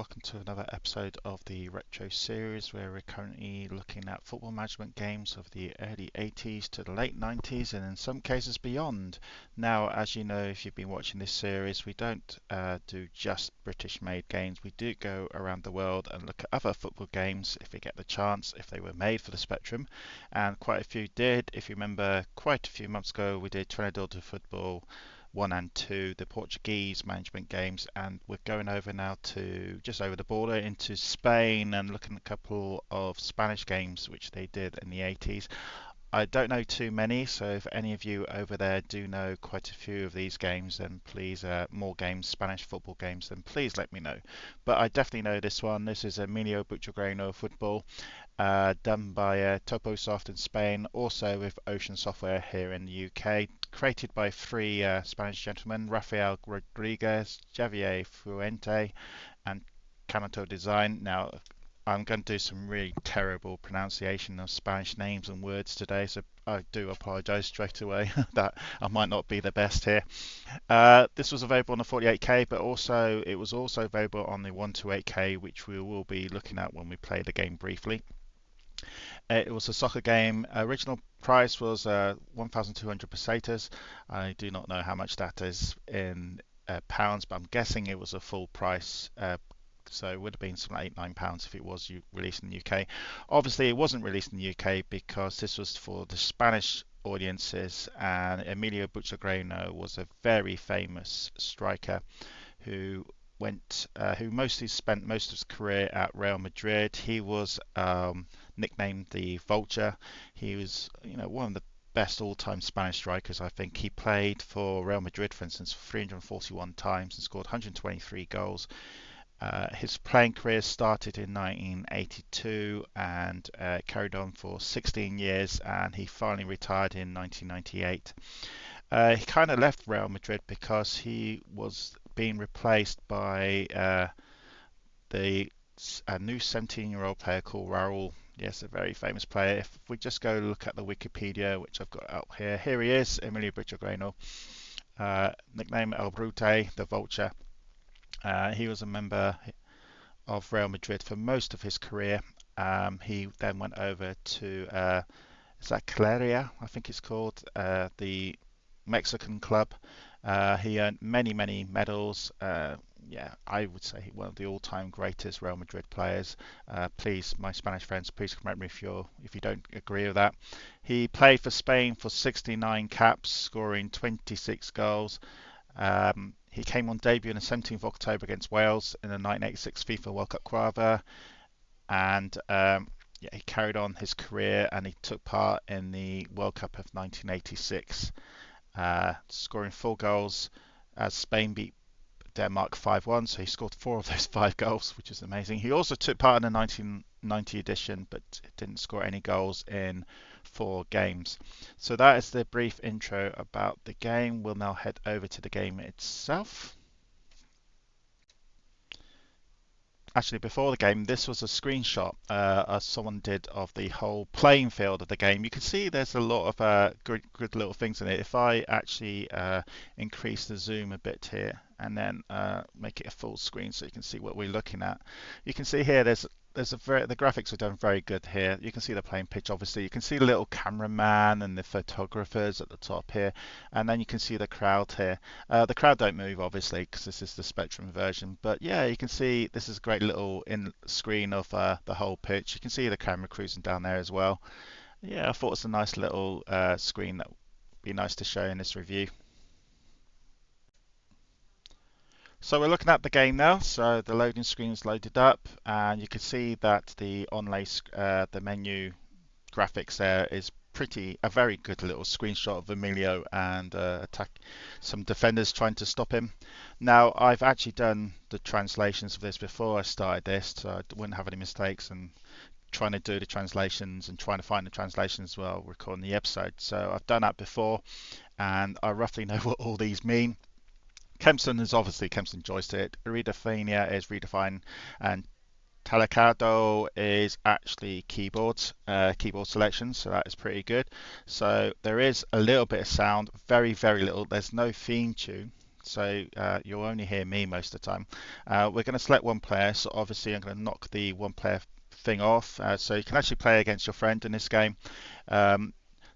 welcome to another episode of the Retro Series where we're currently looking at football management games of the early 80s to the late 90s and in some cases beyond. Now, as you know, if you've been watching this series, we don't do just British-made games. We do go around the world and look at other football games if we get the chance, if they were made for the Spectrum, and quite a few did. If you remember, quite a few months ago we did Treinador de Futbol 1 and 2, the Portuguese management games, and we're going over now to just over the border into Spain and looking at a couple of Spanish games which they did in the 80s. I don't know too many, so if any of you over there do know quite a few of these games, then please, more games, Spanish football games, then please let me know. But I definitely know this one. This is Emilio Butragueno Futbol, done by Topo Soft in Spain, also with Ocean Software here in the UK, created by three Spanish gentlemen, Rafael Rodriguez, Javier Fuente, and Canato Design. Now, I'm going to do some really terrible pronunciation of Spanish names and words today, so I do apologise straight away that I might not be the best here. This was available on the 48K, but also it was also available on the 128K, which we will be looking at when we play the game briefly. It was a soccer game. Original price was 1,200 pesetas. I do not know how much that is in pounds, but I'm guessing it was a full price. So it would have been some £8-9 if it was released in the UK. Obviously, it wasn't released in the UK because this was for the Spanish audiences, and Emilio Butragueno was a very famous striker who mostly spent most of his career at Real Madrid. He was nicknamed the Vulture. He was, one of the best all-time Spanish strikers. I think he played for Real Madrid, for instance, 341 times and scored 123 goals. His playing career started in 1982 and carried on for 16 years, and he finally retired in 1998. He kind of left Real Madrid because he was being replaced by a new 17-year-old player called Raul. Yes, a very famous player. If we just go look at the Wikipedia, which I've got out here, here he is, Emilio Butragueno, nickname El Brute, the Vulture. He was a member of Real Madrid for most of his career. He then went over to Zacaleria, I think it's called, the Mexican club. He earned many medals. I would say one of the all-time greatest Real Madrid players. Please, my Spanish friends, please correct me if you don't agree with that. He played for Spain for 69 caps, scoring 26 goals. He came on debut on the 17th of October against Wales in the 1986 FIFA World Cup qualifier, and he carried on his career and he took part in the World Cup of 1986, scoring 4 goals as Spain beat Denmark 5-1, so he scored 4 of those 5 goals, which is amazing. He also took part in the 1990 edition, but didn't score any goals in 4 games. So that is the brief intro about the game. We'll now head over to the game itself. Actually, before the game, this was a screenshot someone did of the whole playing field of the game. You can see there's a lot of good little things in it. If I actually increase the zoom a bit here and then make it a full screen so you can see what we're looking at, you can see here the graphics are done very good here. You can see the playing pitch, obviously. You can see the little cameraman and the photographers at the top here, and then you can see the crowd here. The crowd don't move, obviously, because this is the Spectrum version, but yeah, you can see this is a great little screen of the whole pitch. You can see the camera cruising down there as well. Yeah, I thought it's a nice little screen that would be nice to show in this review. So we're looking at the game now. So the loading screen is loaded up, and you can see that the the menu graphics there is a very good little screenshot of Emilio and some defenders trying to stop him. Now, I've actually done the translations of this before I started this, so I wouldn't have any mistakes, and trying to do the translations and trying to find the translations while recording the episode. So I've done that before, and I roughly know what all these mean. Kempson is obviously Kempson joystick, Redefiner is redefine, and Talecado is actually keyboard selection, so that is pretty good. So there is a little bit of sound, very little. There's no theme tune, so you'll only hear me most of the time. We're going to select one player, so obviously I'm going to knock the one player thing off, so you can actually play against your friend in this game.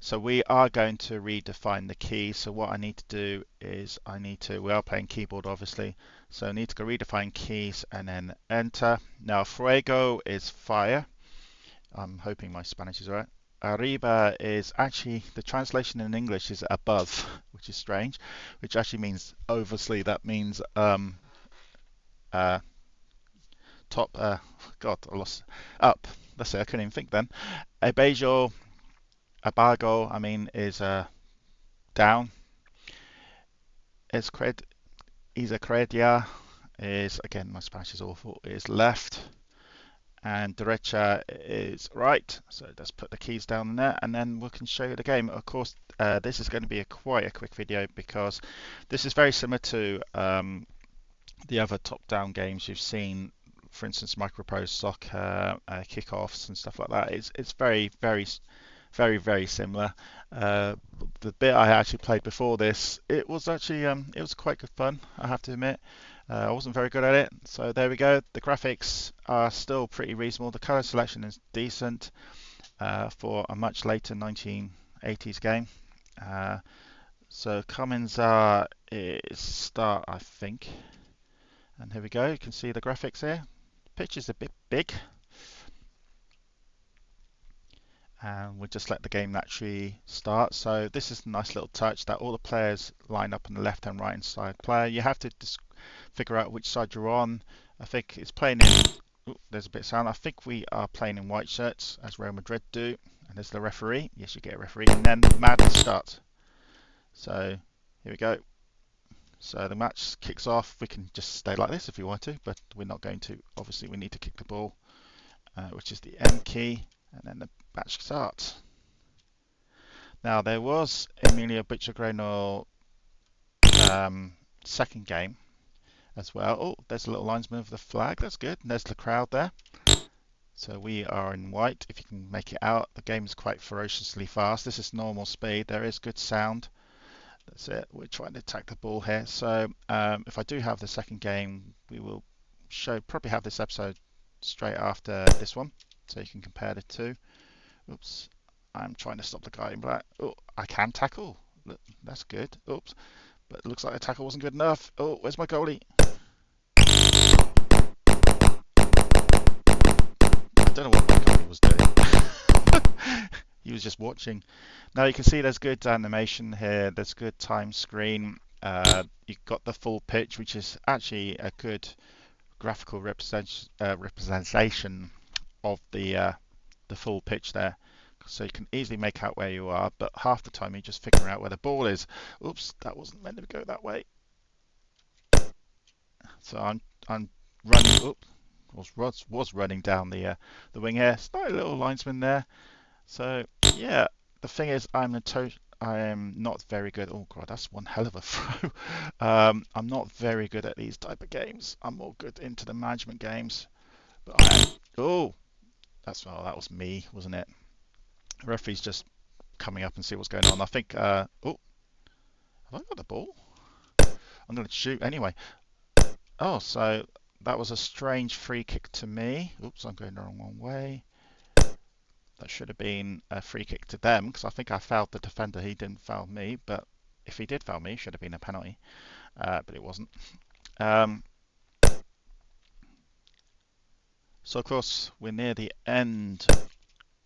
So we are going to redefine the key. So what I need to do is we are playing keyboard obviously, so I need to go redefine keys and then enter. Now fuego is fire. I'm hoping my Spanish is right. Arriba is actually, the translation in English is above, which is strange, which actually means, obviously that means top, God, I lost, up. That's it, I couldn't even think then. Abajo, abago, I mean, is down. Izquierda is, again, my Spanish is awful, is left. And derecha is right. So let's put the keys down there, and then we can show you the game. Of course, this is going to be quite a quick video because this is very similar to the other top-down games you've seen. For instance, Micro Soccer, kickoffs and stuff like that. It's very similar. The bit I actually played before this, it was actually it was quite good fun, I have to admit. I wasn't very good at it, so there we go. The graphics are still pretty reasonable. The color selection is decent for a much later 1980s game. So Cummins is start, I think. And here we go. You can see the graphics here. The pitch is a bit big. And we'll just let the game naturally start. So this is a nice little touch that all the players line up on the left and right hand side player. You have to figure out which side you're on. I think it's playing in, ooh, there's a bit of sound. I think we are playing in white shirts as Real Madrid do. And there's the referee. Yes, you get a referee. And then madness starts. So here we go. So the match kicks off. We can just stay like this if you want to, but we're not going to. Obviously we need to kick the ball, which is the M key. And then the match starts. Now there was Emilio Butragueno second game as well. Oh, there's a little linesman with the flag. That's good. And there's the crowd there. So we are in white. If you can make it out, the game is quite ferociously fast. This is normal speed. There is good sound. That's it. We're trying to attack the ball here. So if I do have the second game, we will probably have this episode straight after this one, so you can compare the two. Oops, I'm trying to stop the guy in black. Oh, I can tackle. Look, that's good. Oops, but it looks like the tackle wasn't good enough. Oh, where's my goalie? I don't know what my goalie was doing. He was just watching. Now you can see there's good animation here. There's good time screen. You've got the full pitch, which is actually a good graphical representation of the full pitch there, so you can easily make out where you are, but half the time you're just figuring out where the ball is. Oops, that wasn't meant to go that way. So I'm running. Oops, was running down the wing here. Slight little linesman there. So yeah, the thing is, I am not very good. Oh god, that's one hell of a throw. I'm not very good at these type of games. I'm more good into the management games. But oh, that was me, wasn't it? The referee's just coming up and see what's going on. I think. Oh, have I got the ball? I'm going to shoot anyway. Oh, so that was a strange free kick to me. Oops, I'm going the wrong way. That should have been a free kick to them because I think I fouled the defender. He didn't foul me, but if he did foul me, it should have been a penalty. But it wasn't. So of course we're near the end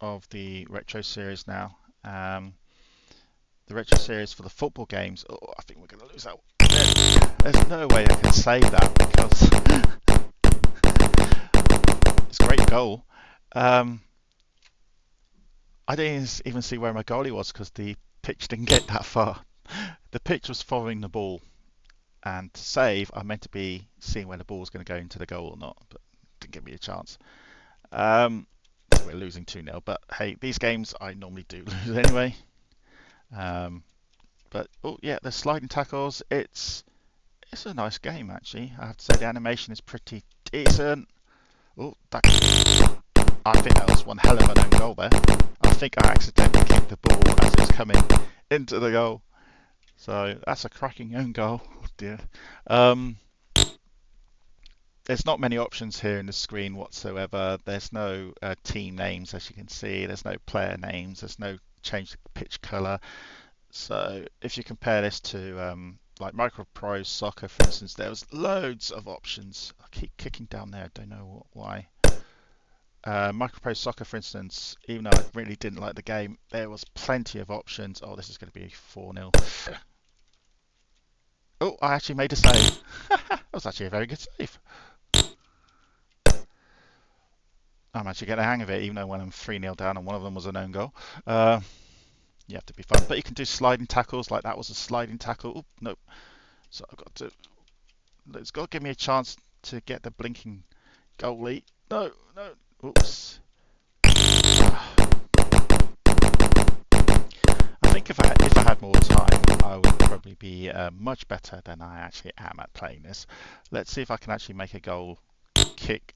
of the retro series now. The retro series for the football games. Oh, I think we're going to lose that one. There's no way I can save that because it's a great goal. I didn't even see where my goalie was because the pitch didn't get that far. The pitch was following the ball, and to save, I meant to be seeing where the ball was going to go into the goal or not, but didn't give me a chance. So we're losing 2-0, but hey, these games I normally do lose anyway. But oh yeah, the sliding tackles. It's a nice game actually. I have to say the animation is pretty decent. Oh, I think that was one hell of an own goal there. I think I accidentally kicked the ball as it was coming into the goal. So that's a cracking own goal. Oh dear. Um, there's not many options here in the screen whatsoever. There's no team names, as you can see. There's no player names. There's no change the pitch color. So if you compare this to like Micro Pro Soccer, for instance, there was loads of options. I keep kicking down there. I don't know why. Micro Pro Soccer, for instance, even though I really didn't like the game, there was plenty of options. Oh, this is going to be 4-0. Oh, I actually made a save. That was actually a very good save. I'm actually getting the hang of it, even though when I'm 3-0 down and one of them was an own goal. You have to be fun. But you can do sliding tackles, like that was a sliding tackle. Oop, nope. So I've got to... It's got to give me a chance to get the blinking goalie. No, no. Oops. I think if I had more time, I would probably be much better than I actually am at playing this. Let's see if I can actually make a goal kick,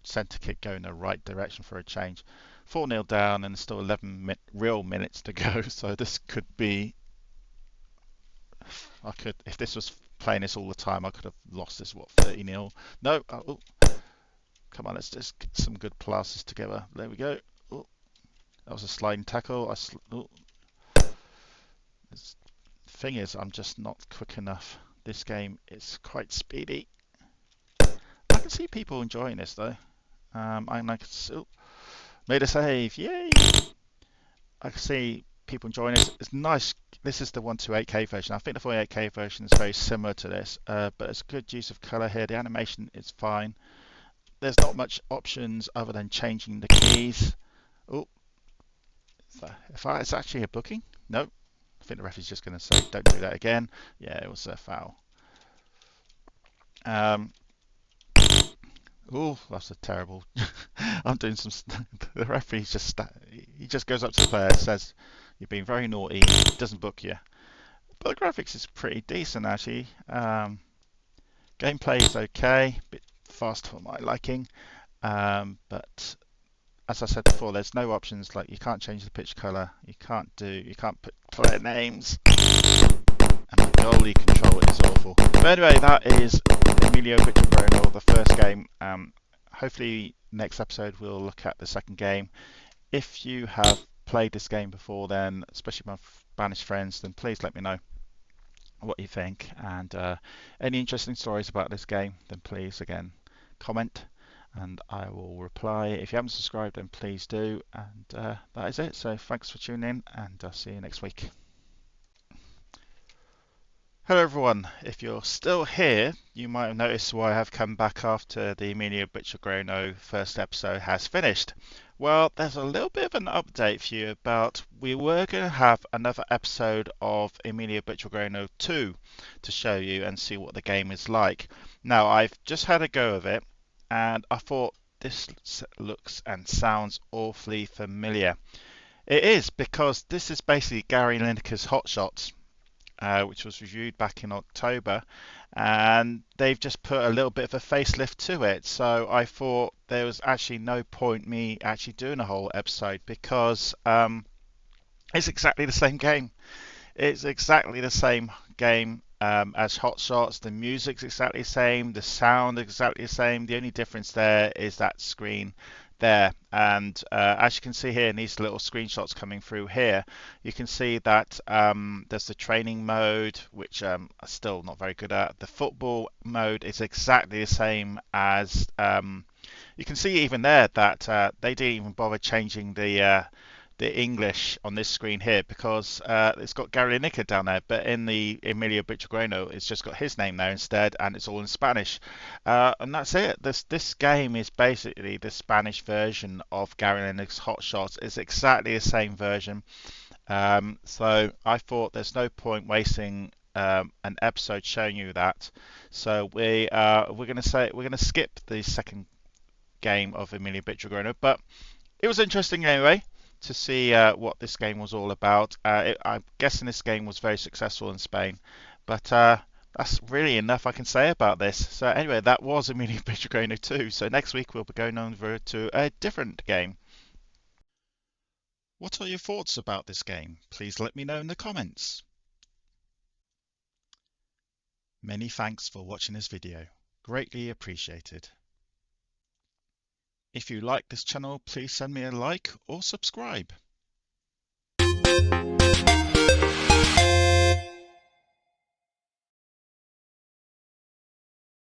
centre kick go in the right direction for a change. 4-0 down and still 11 real minutes to go. So this could be. I could, if this was playing this all the time, I could have lost this. What, 30-0? No. Oh, come on, let's just get some good passes together. There we go. Oh, that was a sliding tackle. The thing is, I'm just not quick enough. This game is quite speedy. I can see people enjoying this though. Made a save, yay! I can see people enjoying this. It's nice. This is the 128K version. I think the 48K version is very similar to this, but it's good use of color here. The animation is fine. There's not much options other than changing the keys. Oh, it's actually a booking. Nope. I think the referee's just going to say, don't do that again. Yeah, it was a foul. Oh, that's a terrible. I'm doing some. The referee he just goes up to the player and says, "You've been very naughty." Doesn't book you. But the graphics is pretty decent actually. Gameplay is okay, a bit fast for my liking. But as I said before, there's no options. Like you can't change the pitch color. You can't put player names. And the goalie control is awful. But anyway, that is Emilio Butragueno, the first game. Hopefully next episode we'll look at the second game. If you have played this game before, then especially my Spanish friends, then please let me know what you think. And any interesting stories about this game, then please again comment and I will reply. If you haven't subscribed, then please do. And that is it. So thanks for tuning in, and I'll see you next week. Hello everyone, if you're still here, you might have noticed why I have come back after the Emilio Butragueno first episode has finished. Well, there's a little bit of an update for you about we were going to have another episode of Emilio Butragueno 2 to show you and see what the game is like. Now, I've just had a go of it and I thought this looks and sounds awfully familiar. It is, because this is basically Gary Lineker's Hot Shots. Which was reviewed back in October, and they've just put a little bit of a facelift to it. So I thought there was actually no point me actually doing a whole episode because it's exactly the same game. It's exactly the same game as Hot Shots. The music's exactly the same. The sound exactly the same. The only difference there is that screen there. And as you can see here in these little screenshots coming through here, you can see that there's the training mode, which I'm still not very good at. The football mode is exactly the same as you can see even there that they didn't even bother changing the English on this screen here because it's got Gary Lineker down there, but in the Emilio Butragueno it's just got his name there instead, and it's all in Spanish, and that's it. This game is basically the Spanish version of Gary Lineker's Hot Shots. It's exactly the same version, so I thought there's no point wasting an episode showing you that, so we're going to skip the second game of Emilio Butragueno, but it was interesting anyway to see what this game was all about. I'm guessing this game was very successful in Spain, but that's really enough I can say about this. So anyway, that was Emilio Butragueno 2. So next week we'll be going over to a different game. What are your thoughts about this game? Please let me know in the comments. Many thanks for watching this video. Greatly appreciated. If you like this channel, please send me a like or subscribe.